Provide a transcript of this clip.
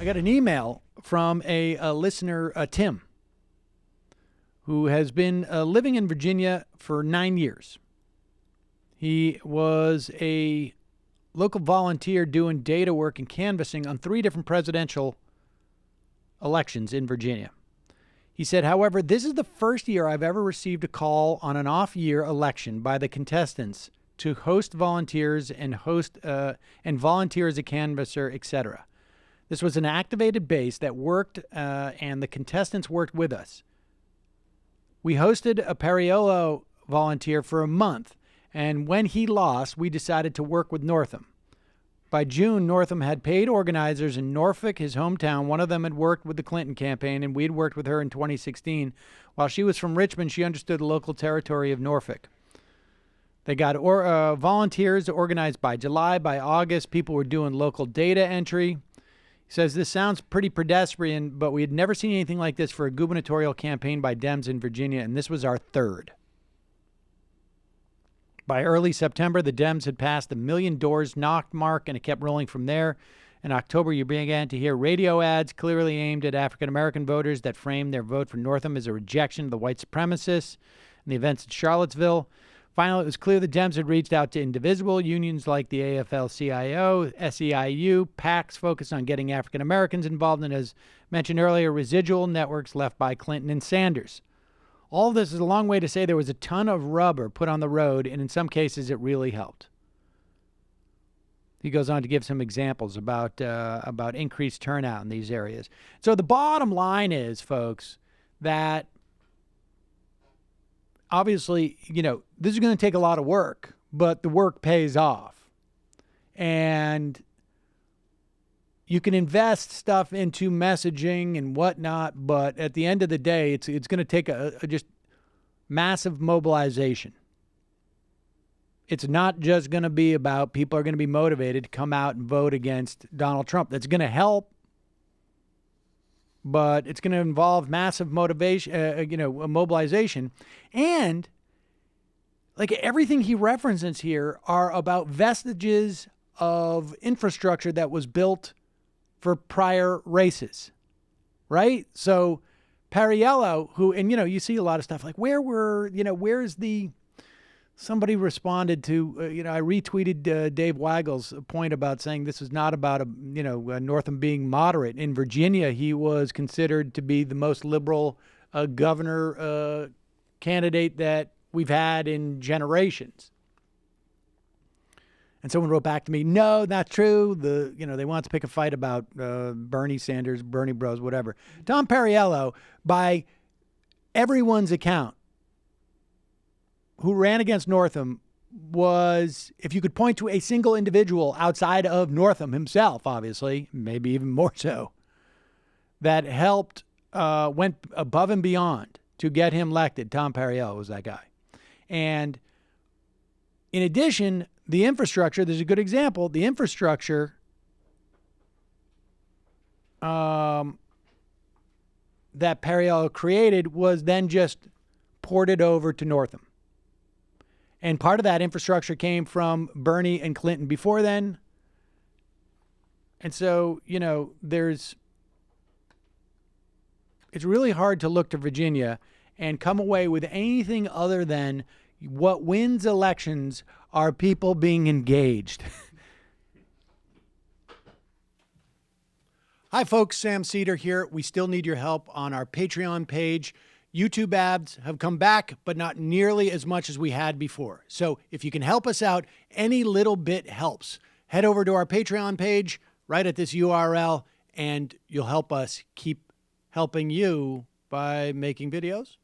got an email from a listener, Tim, who has been living in Virginia for 9 years. He was a local volunteer doing data work and canvassing on 3 different presidential elections in Virginia. He said, however, this is the first year I've ever received a call on an off-year election by the contestants to host volunteers and volunteer as a canvasser, etc. This was an activated base that worked, and the contestants worked with us. We hosted a Pariolo volunteer for a month, and when he lost, we decided to work with Northam. By June, Northam had paid organizers in Norfolk, his hometown. One of them had worked with the Clinton campaign, and we had worked with her in 2016. While she was from Richmond, she understood the local territory of Norfolk. They got volunteers organized by July. By August, people were doing local data entry. He says, this sounds pretty pedestrian, but we had never seen anything like this for a gubernatorial campaign by Dems in Virginia, and this was our 3rd. By early September, the Dems had passed the 1 million doors knocked mark, and it kept rolling from there. In October, you began to hear radio ads clearly aimed at African-American voters that framed their vote for Northam as a rejection of the white supremacists and the events in Charlottesville. Finally, it was clear the Dems had reached out to individual unions like the AFL-CIO, SEIU, PACs focused on getting African-Americans involved, and as mentioned earlier, residual networks left by Clinton and Sanders. All of this is a long way to say there was a ton of rubber put on the road, and in some cases it really helped. He goes on to give some examples about increased turnout in these areas. So the bottom line is, folks, that obviously, this is going to take a lot of work, but the work pays off. And you can invest stuff into messaging and whatnot, but at the end of the day, it's going to take a just massive mobilization. It's not just going to be about people are going to be motivated to come out and vote against Donald Trump. That's going to help, but it's going to involve massive mobilization. And like everything he references here are about vestiges of infrastructure that was built for prior races, right? So Pariello, who, and, you see a lot of stuff like somebody responded to, I retweeted Dave Weigel's point about saying this was not about, Northam being moderate. In Virginia, he was considered to be the most liberal governor candidate that we've had in generations. And someone wrote back to me, no, not true. They want to pick a fight about Bernie Sanders, Bernie Bros, whatever. Tom Pariello, by everyone's account, who ran against Northam, was, if you could point to a single individual outside of Northam himself, obviously, maybe even more so, that helped, went above and beyond to get him elected, Tom Pariello was that guy. And in addition, the infrastructure, there's a good example. The infrastructure that Pariello created was then just ported over to Northam. And part of that infrastructure came from Bernie and Clinton before then. And so, it's really hard to look to Virginia and come away with anything other than what wins elections are people being engaged. Hi, folks. Sam Seder here. We still need your help on our Patreon page. YouTube ads have come back, but not nearly as much as we had before. So if you can help us out, any little bit helps. Head over to our Patreon page right at this URL, and you'll help us keep helping you by making videos